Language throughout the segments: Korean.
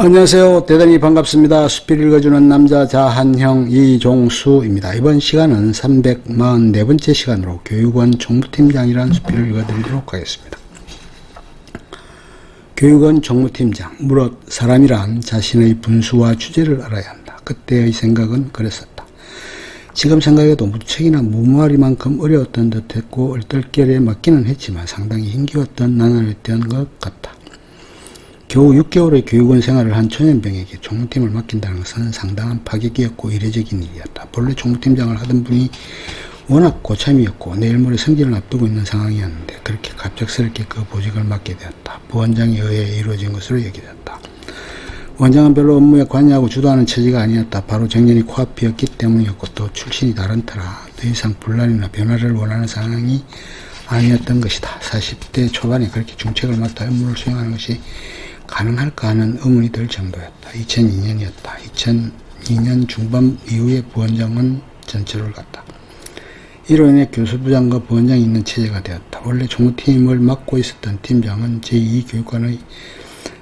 안녕하세요. 대단히 반갑습니다. 수필 읽어주는 남자 자한형 이종수입니다. 이번 시간은 344번째 시간으로 교육원 총무팀장이란 수필을 읽어드리도록 하겠습니다. 교육원 총무팀장, 무릇 사람이란 자신의 분수와 주제를 알아야 한다. 그때의 생각은 그랬었다. 지금 생각해도 무책이나 무모하리만큼 어려웠던 듯했고 얼떨결에 맞기는 했지만 상당히 힘겨웠던 나날이었던 것 같다. 겨우 6개월의 교육원 생활을 한 초년병에게 총무팀을 맡긴다는 것은 상당한 파격이었고 이례적인 일이었다. 본래 총무팀장을 하던 분이 워낙 고참이었고 내일 모레 승진을 앞두고 있는 상황이었는데 그렇게 갑작스럽게 그 보직을 맡게 되었다. 부원장에 의해 이루어진 것으로 얘기됐다. 원장은 별로 업무에 관여하고 주도하는 처지가 아니었다. 바로 정년이 코앞이었기 때문이었고 또 출신이 다른 터라 더 이상 분란이나 변화를 원하는 상황이 아니었던 것이다. 40대 초반에 그렇게 중책을 맡아 업무를 수행하는 것이 가능할까 하는 의문이 들 정도였다. 2002년이었다. 2002년 중반 이후에 부원장은 전철을 갔다. 이로 인해 교수부장과 부원장이 있는 체제가 되었다. 원래 총무팀을 맡고 있었던 팀장은 제2교육관의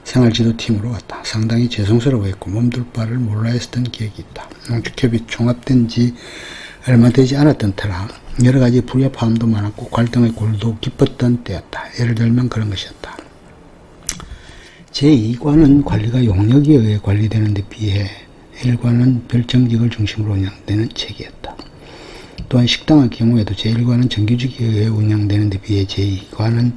생활지도팀으로 갔다. 상당히 죄송스러워했고 몸둘 바를 몰라 했었던 기억이 있다. 농축협이 총합된 지 얼마 되지 않았던 터라 여러 가지 불협화음도 많았고 갈등의 골도 깊었던 때였다. 예를 들면 그런 것이었다. 제2관은 관리가 용역에 의해 관리되는 데 비해 1관은 별정직을 중심으로 운영되는 체계였다. 또한 식당의 경우에도 제1관은 정규직에 의해 운영되는 데 비해 제2관은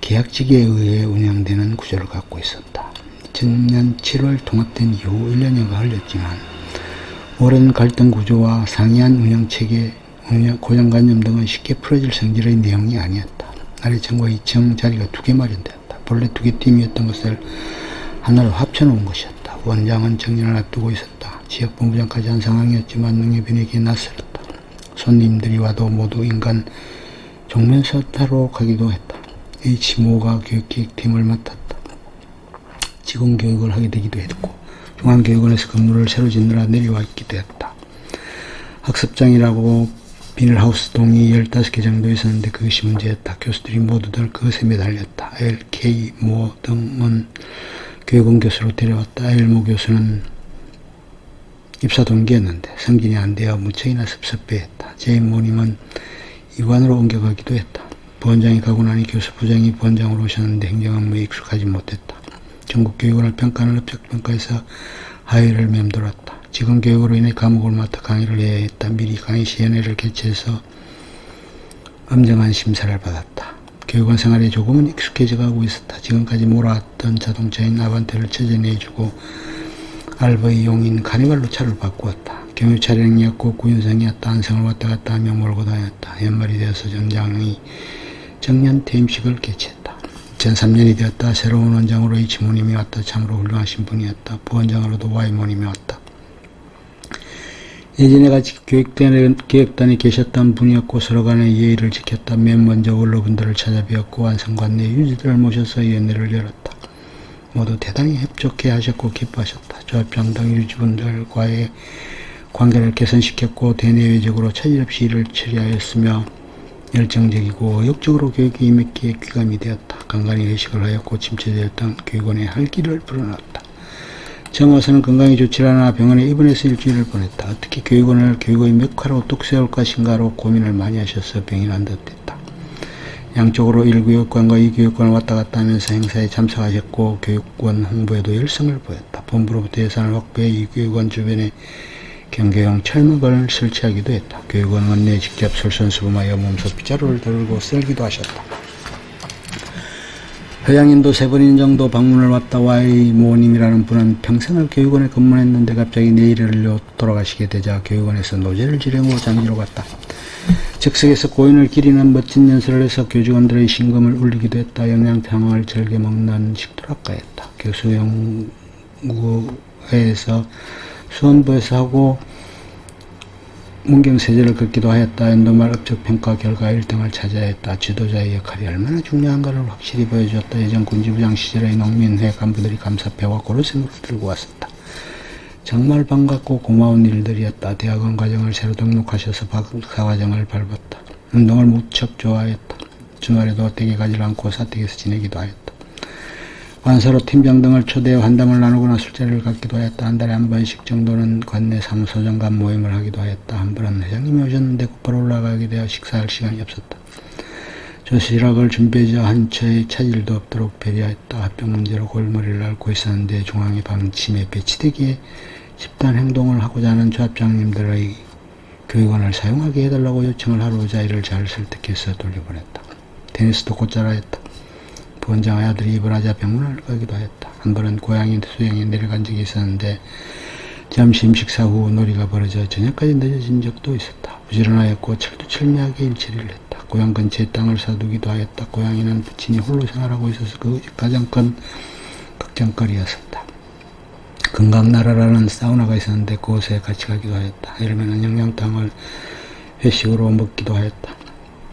계약직에 의해 운영되는 구조를 갖고 있었다. 2000년 7월 통합된 이후 1년여가 흘렀지만 오랜 갈등 구조와 상이한 운영체계, 고정관념 등은 쉽게 풀어질 성질의 내용이 아니었다. 아래층과 2층 자리가 2개 마련되었다. 본래 2개 팀이었던 것을 하나로 합쳐놓은 것이었다. 원장은 정년을 앞두고 있었다. 지역본부장까지 한 상황이었지만 능력변에게 낯설었다. 손님들이 와도 모두 인간 종면서타로 가기도 했다. H모가 교육기획팀을 맡았다. 직원교육을 하게 되기도 했고 중앙교육원에서 건물을 새로 짓느라 내려와 있기도 했다. 학습장이라고 비닐하우스 동이 15개 정도 있었는데 그것이 문제였다. 교수들이 모두들 그것에 매달렸다. LK 모 등은 교육원 교수로 데려왔다. L모 교수는 입사 동기였는데 승진이 안 되어 무척이나 섭섭해했다. J모님은 이관으로 옮겨가기도 했다. 부원장이 가고 나니 교수부장이 부원장으로 오셨는데 행정업무에 익숙하지 못했다. 전국교육원을 평가하는 업적평가에서 하위를 맴돌았다. 지금 교육으로 인해 과목을 맡아 강의를 해야 했다. 미리 강의 시연회를 개최해서 엄정한 심사를 받았다. 교육원 생활에 조금은 익숙해져 가고 있었다. 지금까지 몰아왔던 자동차인 아반떼를 처전해주고 알바의 용인 카니발로 차를 바꾸었다. 경유 차량이었고 구인성이었다. 안성을 왔다 갔다 하며 몰고 다녔다. 연말이 되어서 점장이 정년 퇴임식을 개최했다. 2003년이 되었다. 새로운 원장으로 H모님이 왔다. 참으로 훌륭하신 분이었다. 부원장으로도 Y모님이 왔다. 예전에 같이 교육단에 계셨던 분이었고 서로 간의 예의를 지켰다. 맨 먼저 원로분들을 찾아뵈었고 완성관내 유지들을 모셔서 연회를 열었다. 모두 대단히 협조해 하셨고 기뻐하셨다. 조합장당 유지분들과의 관계를 개선시켰고 대내외적으로 차질 없이 일을 처리하였으며 열정적이고 의욕적으로 교육에 임했기에 귀감이 되었다. 간간히 회식을 하였고 침체되었던 교육원에 활기를 불어넣었다. 처음 와서는 건강이 좋지 않아 병원에 입원해서 일주일을 보냈다. 어떻게 교육원을 교육의 메카로 뚝 세울 것인가로 고민을 많이 하셔서 병이 난 듯했다. 양쪽으로 1교육관과 2교육관을 왔다 갔다 하면서 행사에 참석하셨고 교육원 홍보에도 열성을 보였다. 본부로부터 예산을 확보해 2교육원 주변에 경계형 철막을 설치하기도 했다. 교육원 원내에 직접 솔선수범하여 몸소 빗자루를 들고 썰기도 하셨다. 회장님도 3번인 정도 방문을 왔다. Y모님이라는 분은 평생을 교육원에 근무했는데 갑자기 내일을요 돌아가시게 되자 교육원에서 노제를 지령으로 장기로 갔다. 즉석에서 고인을 기리는 멋진 연설을 해서 교직원들의 심금을 울리기도 했다. 영양탕을 즐겨 먹는 식도락가였다. 교수 연구회에서 수원부에서 하고 문경세제를 긋기도 하였다. 연도말 업적평가 결과 1등을 차지하였다 지도자의 역할이 얼마나 중요한가를 확실히 보여주었다. 예전 군지부장 시절의 농민회 간부들이 감사패와 고르쇠물을 들고 왔었다. 정말 반갑고 고마운 일들이었다. 대학원 과정을 새로 등록하셔서 박사과정을 밟았다. 운동을 무척 좋아했다. 주말에도 댁에 가지 않고 사택에서 지내기도 하였다. 관사로 팀장 등을 초대해 환담을 나누거나 술자리를 갖기도 하였다. 한 달에 한 번씩 정도는 관내 사무소장 간 모임을 하기도 하였다. 한 번은 회장님이 오셨는데 곧바로 올라가게 되어 식사할 시간이 없었다. 조시락을 준비하자 한 채의 차질도 없도록 배려했다. 합병 문제로 골머리를 앓고 있었는데 중앙의 방침에 배치되기에 집단 행동을 하고자 하는 조합장님들의 교육원을 사용하게 해달라고 요청을 하루 자리를 잘 설득해서 돌려보냈다. 테니스도 곧잘 하였다. 부원장의 아들이 입을 하자 병문안을 가기도 하였다. 한 번은 고향인 수영에 내려간 적이 있었는데 점심 식사 후 놀이가 벌어져 저녁까지 늦어진 적도 있었다. 부지런하였고 철두철미하게 일처리를 했다. 고향 근처에 땅을 사두기도 하였다. 고향에는 부친이 홀로 생활하고 있어서 그것이 가장 큰 걱정거리였었다. 건강나라라는 사우나가 있었는데 그곳에 같이 가기도 하였다. 이러면 영양탕을 회식으로 먹기도 하였다.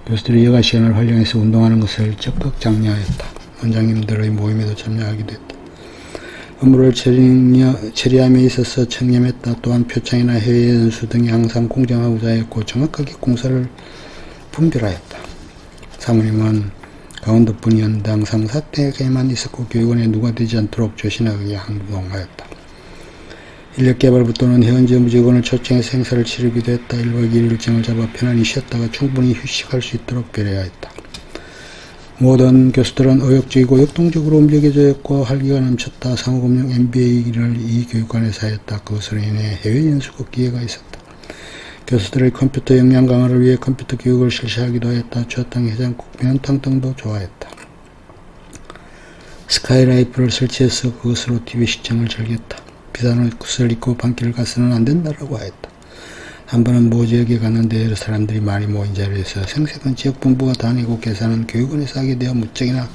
교수들이 여가 시간을 활용해서 운동하는 것을 적극 장려하였다. 원장님들의 모임에도 참여하기도 했다. 업무를 처리함에 있어서 청렴했다. 또한 표창이나 해외 연수 등이 항상 공정하고자 했고 정확하게 공사를 분별하였다. 사모님은 강원도뿐이었는데 항상 사택에만 있었고 교육원에 누가 되지 않도록 조신하게 행동하였다. 인력개발부터는 현재 업무직원을 초청해서 행사를 치르기도 했다. 1박 2일 일정을 잡아 편안히 쉬었다가 충분히 휴식할 수 있도록 배려하였다. 모든 교수들은 의욕적이고 역동적으로 움직여져 있고 활기가 넘쳤다. 상호금융 MBA를 이 교육관에서 하였다. 그것으로 인해 해외 연수국 기회가 있었다. 교수들의 컴퓨터 역량 강화를 위해 컴퓨터 교육을 실시하기도 하였다. 추어탕, 해장국, 면탕 등도 좋아했다. 스카이라이프를 설치해서 그것으로 TV 시청을 즐겼다. 비싼 옷을 입고 밤길을 가서는 안 된다라고 하였다. 한 번은 모 지역에 갔는데 여러 사람들이 많이 모인 자리에서 생색은 지역본부가 다니고 계산은 교육원에서 하게 되어 무척이나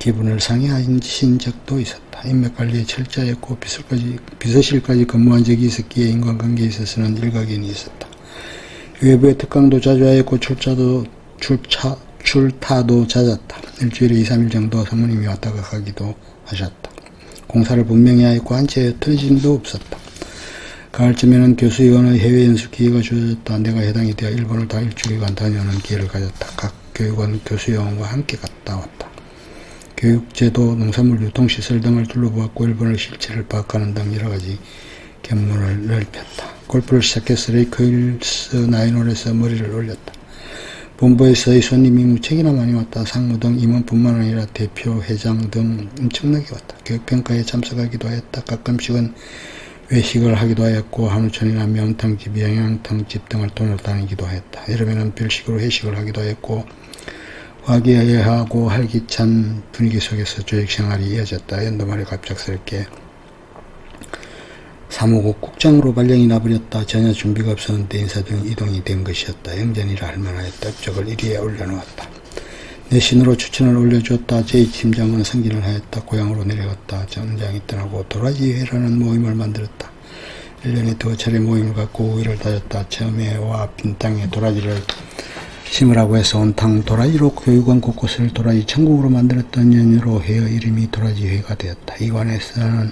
기분을 상해하신 적도 있었다. 인맥관리에 철저했고 비서실까지 근무한 적이 있었기에 인간관계에 있어서는 일가견이 있었다. 외부의 특강도 자주 하였고 출타도 잦았다. 일주일에 2, 3일 정도 사모님이 왔다가 가기도 하셨다. 공사를 분명히 하였고 한 채 틀어짐도 없었다. 가을쯤에는 교수위원의 해외 연수 기회가 주어졌다. 내가 해당이 되어 일본을 다 일주일간 다녀오는 기회를 가졌다. 각 교육원 교수위원과 함께 갔다 왔다. 교육제도, 농산물 유통시설 등을 둘러보았고 일본의 실체를 파악하는 등 여러가지 견문을 넓혔다. 골프를 시작해서 레이크힐스 나인홀에서 머리를 올렸다. 본부에서의 손님이 무척이나 많이 왔다. 상무 등 임원뿐만 아니라 대표, 회장 등 엄청나게 왔다. 교육평가에 참석하기도 하였다. 가끔씩은 외식을 하기도 하였고 한우천이나 명탕집, 영양탕집 등을 돈으로 다니기도 하였다. 이러면은 별식으로 회식을 하기도 하였고 화기애애하고 활기찬 분위기 속에서 조직생활이 이어졌다. 연도 말에 갑작스럽게 사무국 국장으로 발령이 나버렸다. 전혀 준비가 없었는데 인사 등 이동이 된 것이었다. 영전이라 할 만하였다. 업적을 1위에 올려놓았다. 내신으로 추천을 올려주었다. 제2팀장은 승진을 하였다. 고향으로 내려갔다. 전장이 떠나고 도라지회라는 모임을 만들었다. 1년에 2차례 모임을 갖고 우위를 다졌다. 처음에 와 빈 땅에 도라지를 심으라고 해서 온탕 도라지로 교육원 곳곳을 도라지 천국으로 만들었던 연유로 회의 이름이 도라지회가 되었다. 이관에서는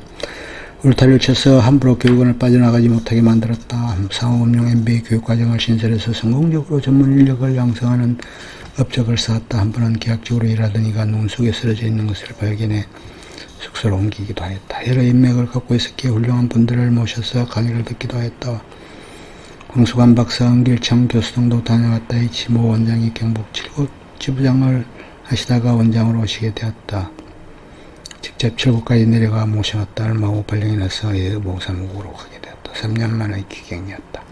울타리를 쳐서 함부로 교육원을 빠져나가지 못하게 만들었다. 상호금융 MBA 교육과정을 신설해서 성공적으로 전문 인력을 양성하는 업적을 쌓았다. 한 번은 계약적으로 일하더니가 눈 속에 쓰러져 있는 것을 발견해 숙소로 옮기기도 하였다. 여러 인맥을 갖고 있었기에 훌륭한 분들을 모셔서 강의를 듣기도 하였다. 황수관 박사, 은길청 교수 등도 다녀왔다. H모 원장이 경북 7곳 지부장을 하시다가 원장으로 오시게 되었다. 직접 7곳까지 내려가 모셔왔다. 얼마 후 발령이 나서 예보사무국으로 가게 되었다. 3년 만의 기경이었다.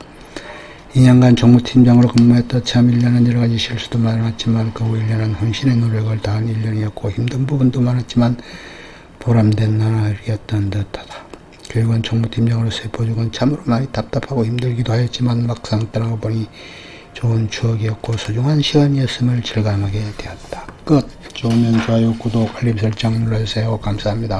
2년간 정무팀장으로 근무했다. 참 1년은 여러가지 실수도 많았지만 그 후 1년은 헌신의 노력을 다한 1년이었고 힘든 부분도 많았지만 보람된 나날이었던 듯하다. 교육원 정무팀장으로서의 보직은 참으로 많이 답답하고 힘들기도 하였지만 막상 떠나고 보니 좋은 추억이었고 소중한 시간이었음을 실감하게 되었다. 끝. 좋으면 좋아요, 구독, 알림 설정 눌러주세요. 감사합니다.